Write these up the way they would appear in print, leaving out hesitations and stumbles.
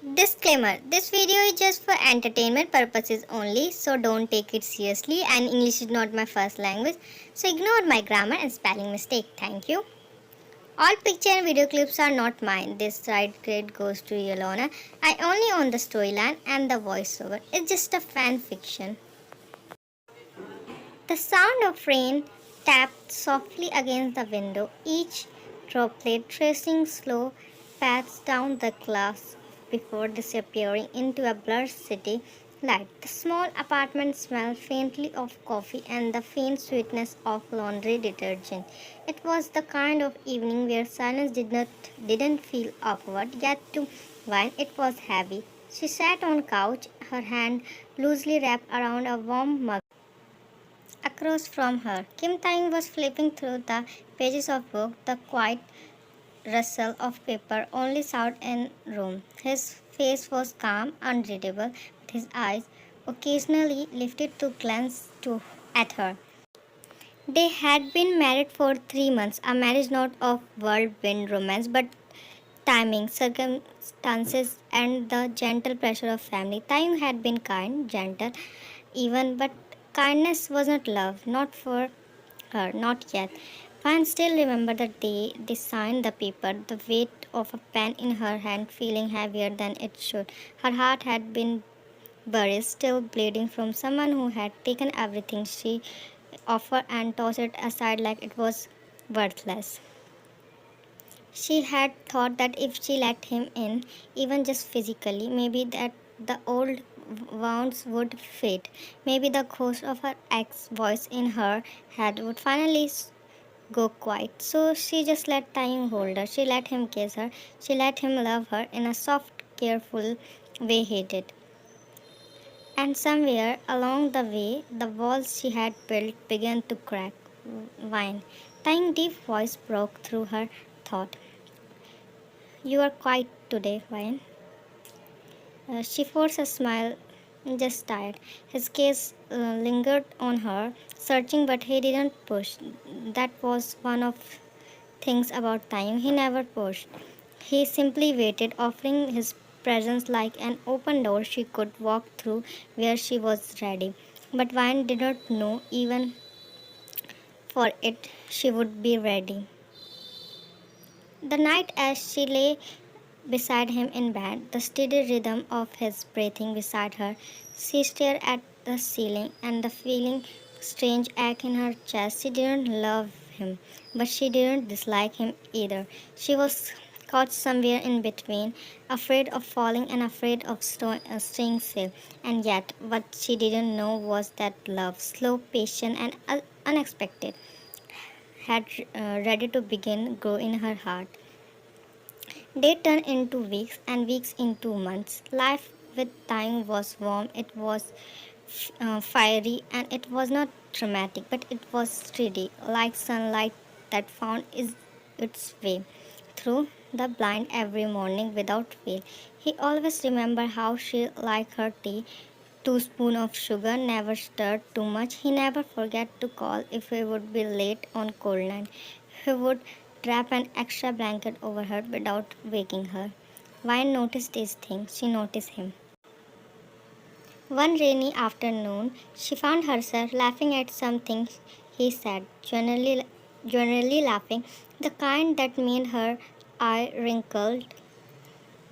Disclaimer: this video is just for entertainment purposes only, so don't take it seriously, and English is not my first language, so ignore my grammar and spelling mistake. Thank you. All picture and video clips are not mine. This side credit goes to Yolona. I only own the storyline and the voiceover. It's just a fan fiction. The sound of rain tapped softly against the window, each droplet tracing slow paths down the glass before disappearing into a blurred city light. The small apartment smelled faintly of coffee and the faint sweetness of laundry detergent. It was the kind of evening where silence didn't feel awkward, yet to Vine it was heavy. She sat on couch, her hand loosely wrapped around a warm mug. Across from her, Kim Tae was flipping through the pages of book, the quiet rustle of paper only sound in room. His face was calm, unreadable, but his eyes occasionally lifted to glance at her. They had been married for 3 months, a marriage not of whirlwind romance, but timing, circumstances, and the gentle pressure of family. Taeyong had been kind, gentle, even, but kindness was not love, not for her, not yet. Fan still remembered the day they signed the paper, the weight of a pen in her hand feeling heavier than it should. Her heart had been buried, still bleeding from someone who had taken everything she offered and tossed it aside like it was worthless. She had thought that if she let him in, even just physically, maybe that the old wounds would fade. Maybe the ghost of her ex voice in her head would finally go quiet. So she just let Taeyong hold her. She let him kiss her. She let him love her in a soft, careful way he did. And somewhere along the way, the walls she had built began to crack. Wine. Taeyong's deep voice broke through her thought. You are quiet today, Wine. She forced a smile, just tired. His gaze lingered on her, searching, but he didn't push. That was one of things about time. He never pushed. He simply waited, offering his presence like an open door she could walk through where she was ready. But Vine did not know, even for it, she would be ready. The night as she lay beside him in bed, the steady rhythm of his breathing beside her, she stared at the ceiling and the feeling strange ache in her chest. She didn't love him, but she didn't dislike him either. She was caught somewhere in between, afraid of falling and afraid of staying safe. And yet, what she didn't know was that love, slow, patient, and unexpected, had ready to begin grow in her heart. Day turned into weeks and weeks into months. Life with time was warm, it was fiery, and it was not dramatic, but it was steady, like sunlight that found its way through the blind every morning without fail. He always remembered how she liked her tea. 2 spoons of sugar, never stirred too much. He never forgot to call if he would be late on cold night. He would wrap an extra blanket over her without waking her. Vine noticed these things. She noticed him. One rainy afternoon, she found herself laughing at something he said, generally laughing, the kind that made her eye wrinkled.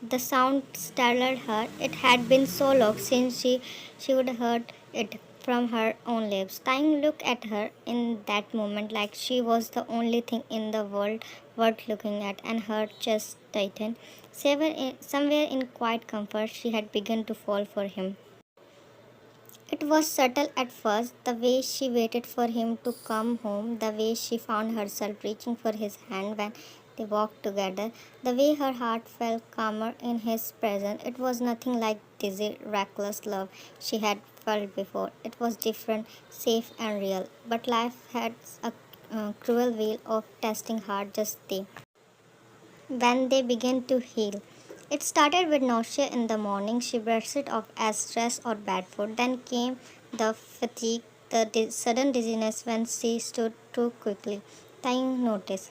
The sound startled her. It had been so long since she would heard it from her own lips. Time looked at her in that moment like she was the only thing in the world worth looking at, and her chest tightened. Somewhere in quiet comfort, she had begun to fall for him. It was subtle at first, the way she waited for him to come home, the way she found herself reaching for his hand when they walked together, the way her heart felt calmer in his presence. It was nothing like dizzy, reckless love she had felt before. It was different, safe, and real. But life had a cruel way of testing heart just then when they began to heal. It started with nausea in the morning. She brushed it off as stress or bad food. Then came the fatigue, the sudden dizziness when she stood too quickly. Time noticed.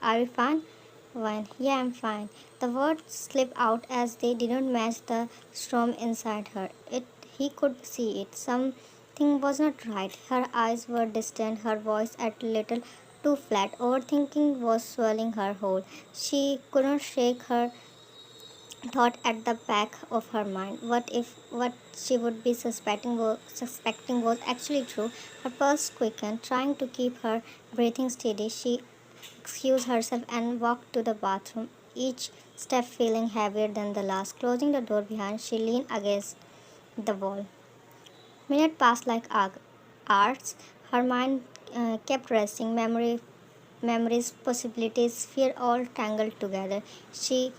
Are you fine? One, yeah, I'm fine. The words slipped out as they didn't match the storm inside her. He could see it. Something was not right. Her eyes were distant, her voice a little too flat. Overthinking was swallowing her whole. She couldn't shake her thought at the back of her mind. What if what she would be suspecting was actually true? Her pulse quickened, trying to keep her breathing steady. She excused herself and walked to the bathroom, each step feeling heavier than the last. Closing the door behind, she leaned against the wall. Minutes passed like hours. Her mind kept racing. Memories, possibilities, fear all tangled together. She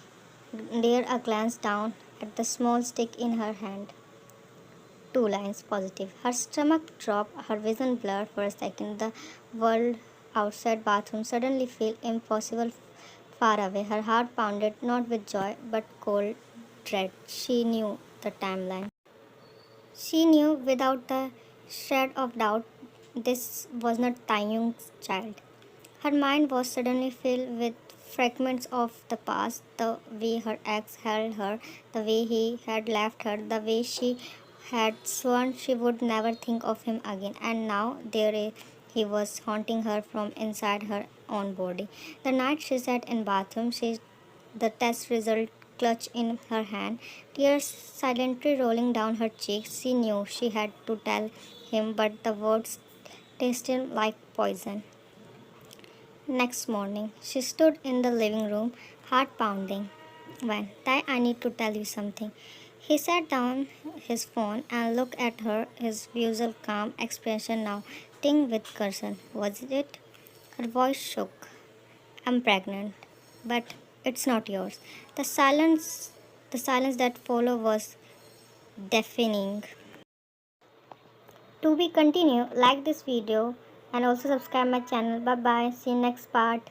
dared a glance down at the small stick in her hand. 2 lines positive. Her stomach dropped, her vision blurred for a second. The world outside bathroom suddenly felt impossible far away. Her heart pounded not with joy but cold dread. She knew the timeline. She knew without the shred of doubt this was not Taeyong's child. Her mind was suddenly filled with fragments of the past, the way her ex held her, the way he had left her, the way she had sworn she would never think of him again. And now he was haunting her from inside her own body. The night she sat in bathroom, the test result clutched in her hand, tears silently rolling down her cheeks. She knew she had to tell him, but the words tasted like poison. Next morning, she stood in the living room, heart pounding. When, Ty, I need to tell you something. He sat down his phone and looked at her, his usual calm expression now tinged with caution. Was it? Her voice shook. I'm pregnant, but it's not yours. The silence that followed was deafening. To be continued, like this video and also subscribe my channel. Bye bye. See you next part.